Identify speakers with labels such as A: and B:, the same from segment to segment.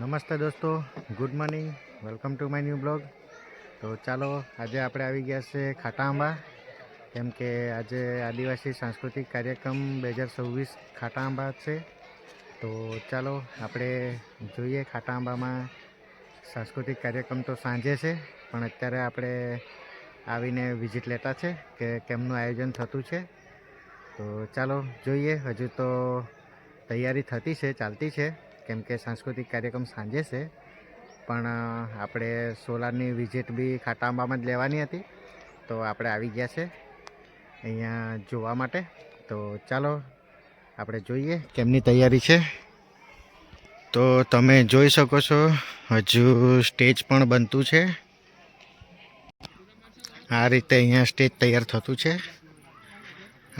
A: નમસ્તે દોસ્તો, good morning, welcome to my new blog. તો ચાલો આજે આપણે આવી ગયા છે ખાટા આંબા, કેમ કે આજે આદિવાસી સાંસ્કૃતિક કાર્યક્રમ 2026 ખાટા આંબા છે. તો ચાલો આપણે જોઈએ ખાટા આંબામાં સાંસ્કૃતિક કાર્યક્રમ તો સાંજે છે, પણ અત્યારે આપણે આવીને વિઝિટ લેતા છે કે કેમનું આયોજન થતું છે. તો ચાલો જોઈએ. હજુ તો તૈયારી થતી છે, ચાલતી છે, કેમ કે સાંસ્કૃતિક કાર્યક્રમ સાંજે છે, પણ આપણે સોલારની વિઝિટ બી ખાટા આંબામાં જ લેવાની હતી. તો આપણે આવી ગયા છે અહીંયા જોવા માટે. તો ચાલો આપણે જોઈએ કેમની તૈયારી છે. તો તમે જોઈ શકો છો હજુ સ્ટેજ પણ બનતું છે. આ રીતે અહીંયા સ્ટેજ તૈયાર થતું છે.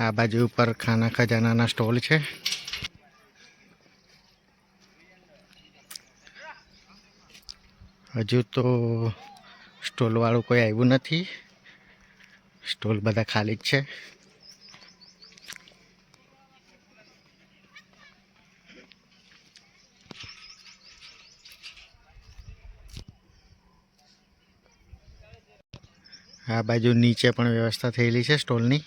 A: આ બાજુ ઉપર ખાના ખજાનાના સ્ટોલ છે. હજુ તો સ્ટોલવાળું કોઈ આવ્યું નથી, સ્ટોલ બધા ખાલી જ છે. આ બાજુ નીચે પણ વ્યવસ્થા થયેલી છે સ્ટોલની.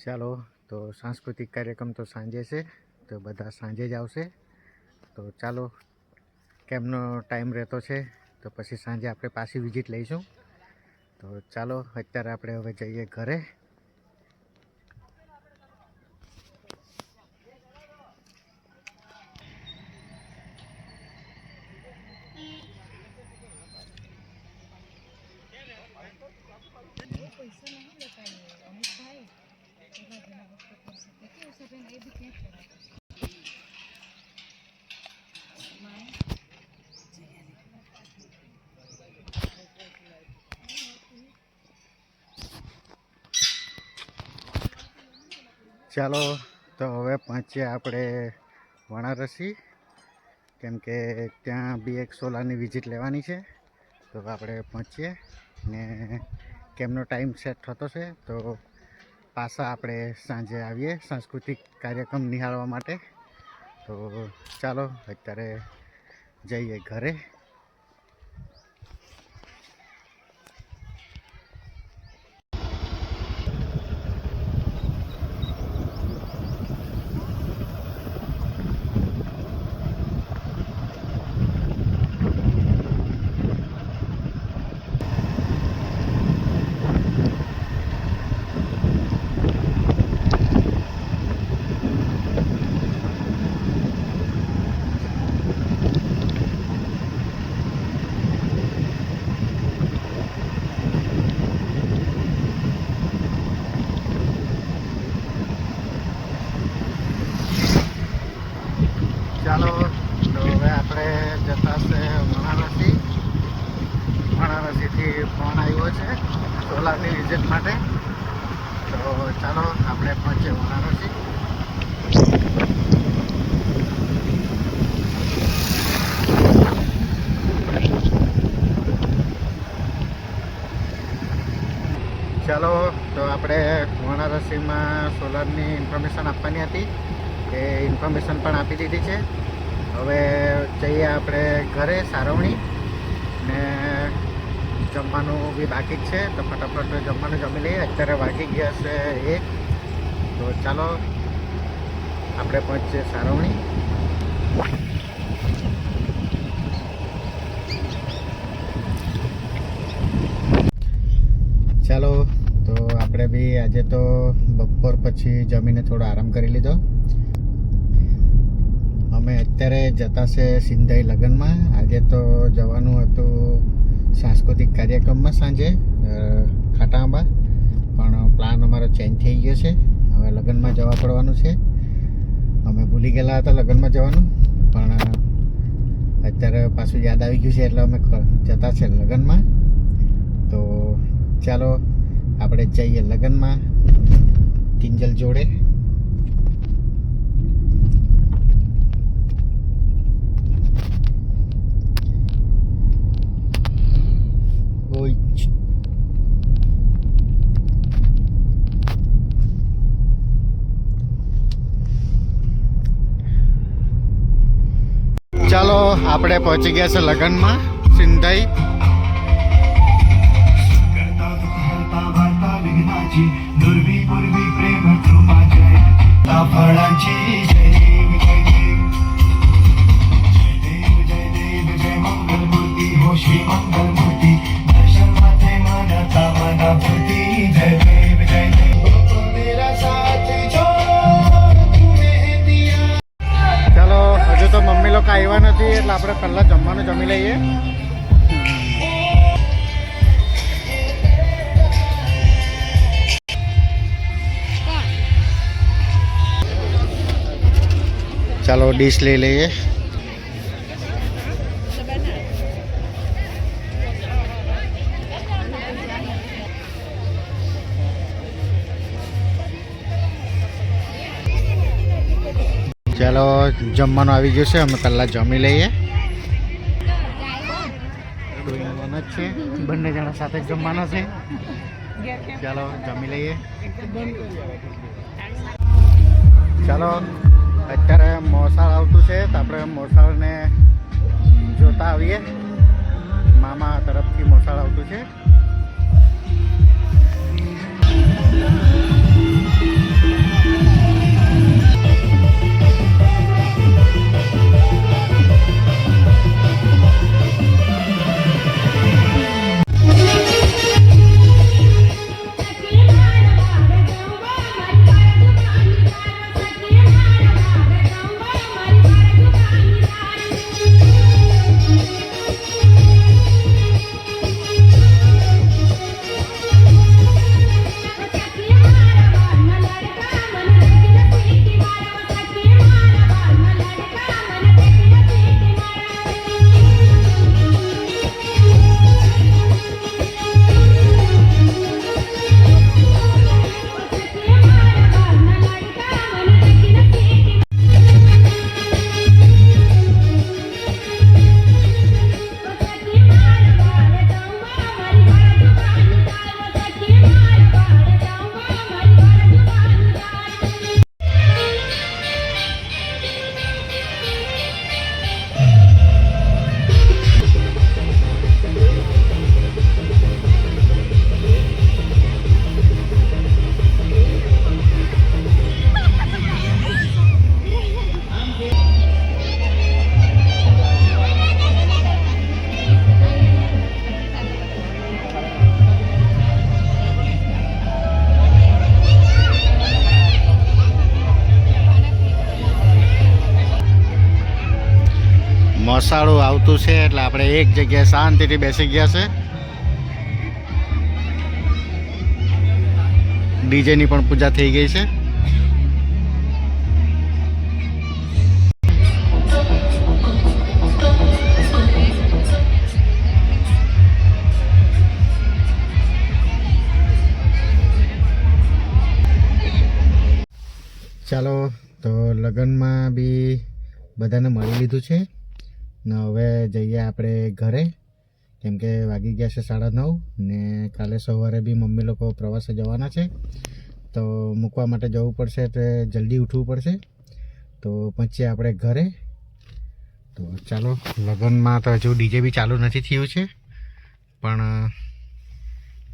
A: ચાલો, તો સાંસ્કૃતિક કાર્યક્રમ તો સાંજે છે, તો બધા સાંજે જ આવશે. તો ચાલો, કેમનો ટાઈમ રહેતો છે તો પછી સાંજે આપણે પાછી વિઝિટ લઈશું. તો ચાલો અત્યારે આપણે હવે જઈએ ઘરે. ચાલો, તો હવે પહોંચીએ આપણે વણારસી, કેમ કે ત્યાં બી એક સોલારની વિઝિટ લેવાની છે. તો આપણે પહોંચીએ ને કેમનો ટાઈમ સેટ થતો છે તો પાછા આપણે સાંજે આવીએ સાંસ્કૃતિક કાર્યક્રમ નિહાળવા માટે. તો ચાલો અત્યારે જઈએ ઘરે. ચાલો, તો હવે આપણે જતા છે વણારસીથી ફોન આવ્યો છે સોલારની વિઝિટ માટે. તો ચાલો આપણે પહોંચીએ વણારસી. ચાલો, તો આપણે વણારસીમાં સોલારની ઇન્ફોર્મેશન આપવાની હતી, એ ઇન્ફોર્મેશન પણ આપી દીધી છે. હવે જઈએ આપણે ઘરે સારવણી, ને જમવાનું બી બાકી જ છે, તો ફટાફટ જમવાનું જમી લઈએ. અત્યારે વાગી ગયા છે 1. તો ચાલો આપણે પહોંચીએ સારવણી. ચાલો, તો આપણે બી આજે તો બપોર પછી જમીને થોડો આરામ કરી લીધો. અમે અત્યારે જતા છે સિંધાઈ લગ્નમાં. આજે તો જવાનું હતું સાંસ્કૃતિક કાર્યક્રમમાં સાંજે ખાટા આંબા, પણ પ્લાન અમારો ચેન્જ થઈ ગયો છે. હવે લગ્નમાં જવા પડવાનું છે. અમે ભૂલી ગયેલા હતા લગ્નમાં જવાનું, પણ અત્યારે પાછું યાદ આવી ગયું છે એટલે અમે જતા છે લગ્નમાં. તો ચાલો આપણે જઈએ લગ્નમાં કિંજલ જોડે. આપણે પહોંચી ગયા છે લગ્નમાં સિંધાઈ. ચાલો હજુ તો મમ્મી લોકો આવ્યા નથી એટલે આપણે પહેલાં જમવાનું જમી લઈએ. ચાલો ડીશ લઈ લઈએ. ચાલો જમવાનું આવી ગયું છે, અમે પહેલાં જમી લઈએ. છે બંને જણા સાથે જ જમવાના છે. ચાલો જમી લઈએ. ચાલો અત્યારે મોસાળ આવતું છે તો આપણે મોસાળને જોતા આવીએ. મામા તરફથી મોસાળ આવતું છે. મોસાળું આવતું છે એટલે આપણે એક જગ્યાએ શાંતિથી બેસી ગયા છે. ડીજેની પણ પૂજા થઈ ગઈ છે. ચાલો તો લગ્નમાં બી બધાને મળી લીધું છે ને હવે જઈએ આપણે ઘરે, કેમ કે વાગી ગયા છે 9:30 ને કાલે સવારે બી મમ્મી લોકો પ્રવાસે જવાના છે તો મૂકવા માટે જવું પડશે તો જલ્દી ઉઠવું પડશે. તો પહોંચીએ આપણે ઘરે. તો ચાલો લગ્નમાં તો હજુ ડીજે બી ચાલુ નથી થયું છે પણ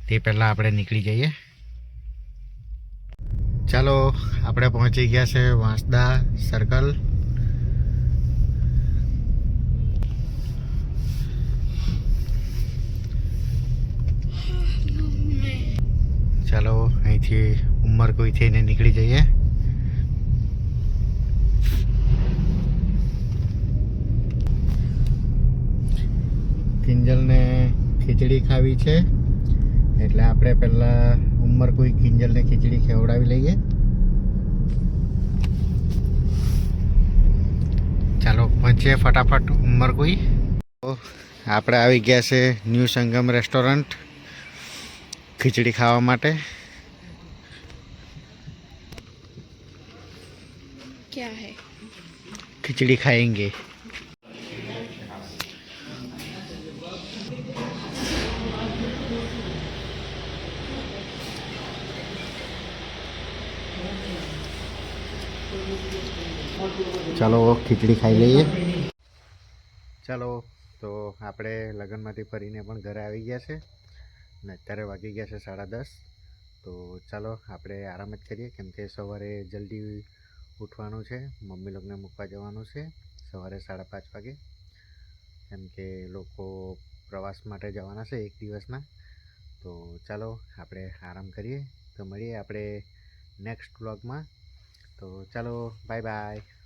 A: તે પહેલાં આપણે નીકળી જઈએ. ચાલો આપણે પહોંચી ગયા છે વાંસદા સર્કલ. ચાલો અહીંથી ઉમરકોઈ થઈને નીકળી જઈએ. કિંજલને ખીચડી ખાવી છે એટલે આપણે પહેલાં ઉમરકોઈ કિંજલને ખીચડી ખવડાવી લઈએ. ચાલો પહોંચીએ ફટાફટ ઉમરકોઈ. આપણે આવી ગયા છે ન્યૂ સંગમ રેસ્ટોરન્ટ खिचड़ी खावा माटे।
B: क्या है?
A: खिचड़ी खाएंगे। चलो खिचड़ी खाई लीजिए। ચાલો તો આપણે લગ્નમાંથી ફરીને પણ ઘરે આવી ગયા છે ને અત્યારે વાગી ગયા છે 10:30. તો ચાલો આપણે આરામ જ કરીએ, કેમ કે સવારે જલ્દી ઉઠવાનું છે. મમ્મી લોકોને મૂકવા જવાનું છે સવારે 5:30 વાગે, કેમ કે લોકો પ્રવાસ માટે જવાના છે એક દિવસના. તો ચાલો આપણે આરામ કરીએ. તો મળીએ આપણે નેક્સ્ટ વ્લોગમાં. તો ચાલો, બાય બાય.